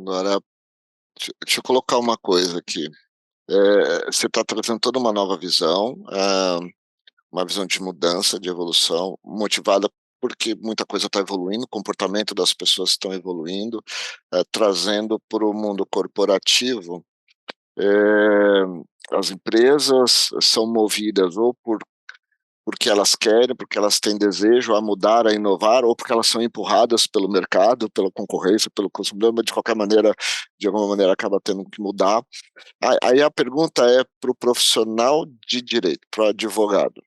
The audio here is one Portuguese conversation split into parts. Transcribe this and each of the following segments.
Agora, deixa eu colocar uma coisa aqui. Você está trazendo toda uma nova visão, uma visão de mudança, de evolução, motivada porque muita coisa está evoluindo, o comportamento das pessoas estão evoluindo, trazendo para o mundo corporativo. As empresas são movidas ou porque elas querem, porque elas têm desejo a mudar, a inovar, ou porque elas são empurradas pelo mercado, pela concorrência, pelo consumidor, mas de qualquer maneira, de alguma maneira, acaba tendo que mudar. Aí a pergunta é para o profissional de direito, para o advogado.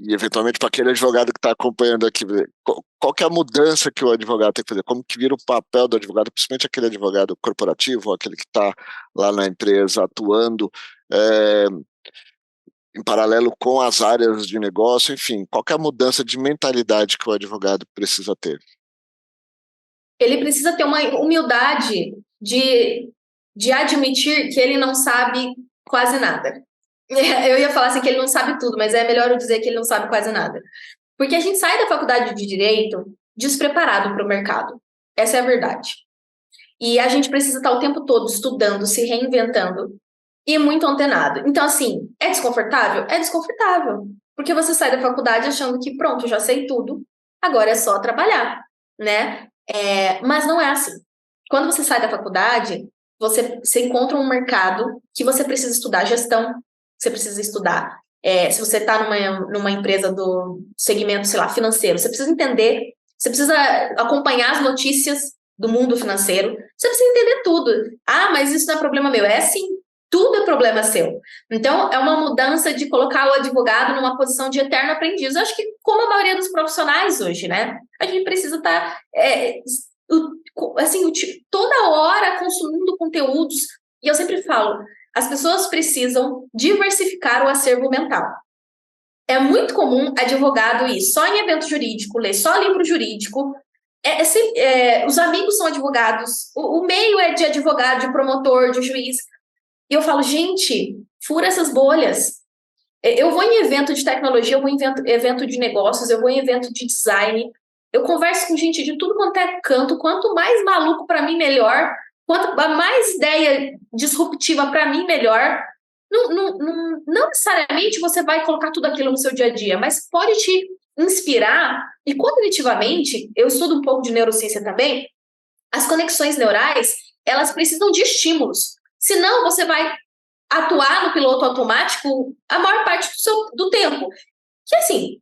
E eventualmente para aquele advogado que está acompanhando aqui, qual que é a mudança que o advogado tem que fazer? Como que vira o papel do advogado, principalmente aquele advogado corporativo, aquele que está lá na empresa atuando, em paralelo com as áreas de negócio, enfim, qual que é a mudança de mentalidade que o advogado precisa ter? Ele precisa ter uma humildade de admitir que ele não sabe quase nada. Eu ia falar assim que ele não sabe tudo, mas é melhor eu dizer que ele não sabe quase nada. Porque a gente sai da faculdade de Direito despreparado para o mercado. Essa é a verdade. E a gente precisa estar o tempo todo estudando, se reinventando e muito antenado. Então, assim, é desconfortável? É desconfortável. Porque você sai da faculdade achando que, pronto, já sei tudo, agora é só trabalhar, né? Mas não é assim. Quando você sai da faculdade, você encontra um mercado que você precisa estudar gestão, você precisa estudar. Se você está numa empresa do segmento, sei lá, financeiro, você precisa entender, você precisa acompanhar as notícias do mundo financeiro, você precisa entender tudo. Ah, mas isso não é problema meu. É sim, tudo é problema seu. Então, é uma mudança de colocar o advogado numa posição de eterno aprendiz. Eu acho que, como a maioria dos profissionais hoje, né? A gente precisa estar assim, toda hora consumindo conteúdos. E eu sempre falo, as pessoas precisam diversificar o acervo mental. É muito comum advogado ir só em evento jurídico, ler só livro jurídico. Os amigos são advogados, o meio é de advogado, de promotor, de juiz. E eu falo, gente, fura essas bolhas. Eu vou em evento de tecnologia, eu vou em evento de negócios, eu vou em evento de design. Eu converso com gente de tudo quanto é canto. Quanto mais maluco, para mim, melhor. Quanto mais ideia disruptiva, para mim, melhor. Não necessariamente você vai colocar tudo aquilo no seu dia a dia, mas pode te inspirar. E cognitivamente, eu estudo um pouco de neurociência também, as conexões neurais, elas precisam de estímulos. Senão, você vai atuar no piloto automático a maior parte do tempo. Que assim,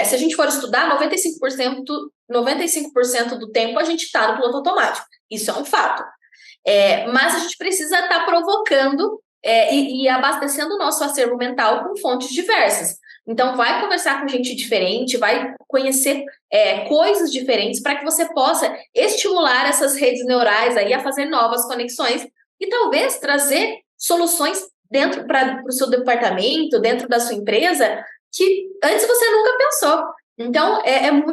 se a gente for estudar, 95% do tempo a gente está no piloto automático. Isso é um fato. Mas a gente precisa estar provocando e abastecendo o nosso acervo mental com fontes diversas. Então, vai conversar com gente diferente, vai conhecer coisas diferentes para que você possa estimular essas redes neurais aí a fazer novas conexões e talvez trazer soluções dentro para o seu departamento, dentro da sua empresa, que antes você nunca pensou. Então,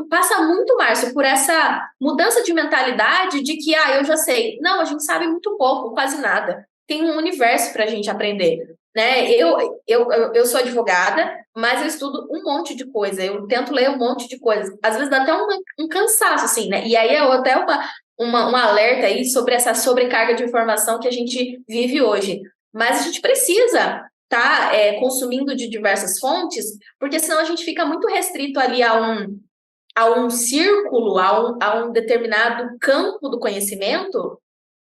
passa muito, Márcio, por essa mudança de mentalidade de que, eu já sei. Não, a gente sabe muito pouco, quase nada. Tem um universo para a gente aprender, né? Eu sou advogada, mas eu estudo um monte de coisa, eu tento ler um monte de coisa. Às vezes dá até um cansaço, assim, né? E aí é até um alerta aí sobre essa sobrecarga de informação que a gente vive hoje. Mas a gente precisa estar consumindo de diversas fontes, porque senão a gente fica muito restrito ali a um círculo, a um determinado campo do conhecimento,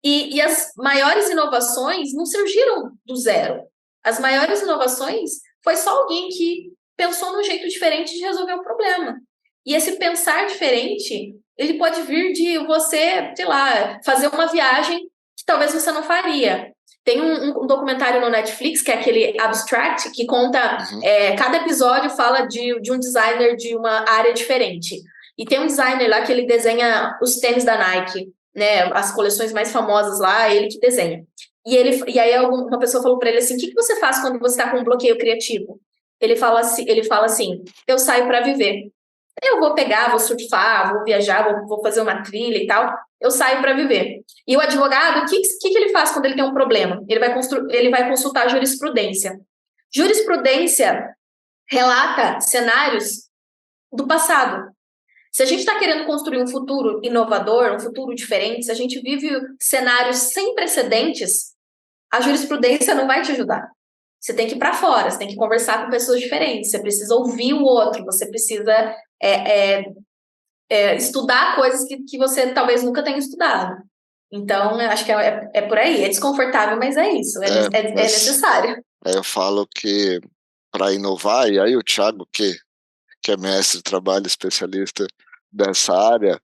e as maiores inovações não surgiram do zero. As maiores inovações foi só alguém que pensou num jeito diferente de resolver o problema. E esse pensar diferente, ele pode vir de você, sei lá, fazer uma viagem que talvez você não faria. Tem um documentário no Netflix, que é aquele Abstract, que conta, cada episódio fala de um designer de uma área diferente. E tem um designer lá que ele desenha os tênis da Nike, né, as coleções mais famosas lá, ele que desenha. E aí uma pessoa falou para ele assim, o que você faz quando você está com um bloqueio criativo? Ele fala assim, eu saio para viver. Eu vou pegar, vou surfar, vou viajar, vou fazer uma trilha e tal. Eu saio para viver. E o advogado, o que ele faz quando ele tem um problema? Ele vai consultar a jurisprudência. Jurisprudência relata cenários do passado. Se a gente está querendo construir um futuro inovador, um futuro diferente, se a gente vive cenários sem precedentes, a jurisprudência não vai te ajudar. Você tem que ir para fora, você tem que conversar com pessoas diferentes, você precisa ouvir o outro, você precisa estudar coisas que você talvez nunca tenha estudado. Então, eu acho que é por aí. É desconfortável, mas é isso, é necessário. Eu falo que para inovar, e aí o Thiago, que é mestre, trabalha, especialista dessa área,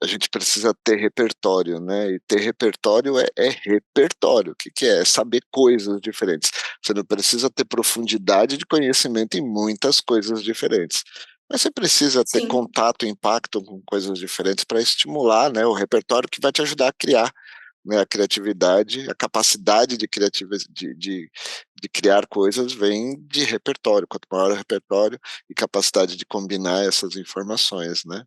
a gente precisa ter repertório, né? E ter repertório é repertório. O que é? É saber coisas diferentes. Você não precisa ter profundidade de conhecimento em muitas coisas diferentes. Mas você precisa ter Sim. contato, impacto com coisas diferentes para estimular, né, o repertório que vai te ajudar a criar, né, a criatividade, a capacidade de criar coisas vem de repertório. Quanto maior o repertório e capacidade de combinar essas informações, né?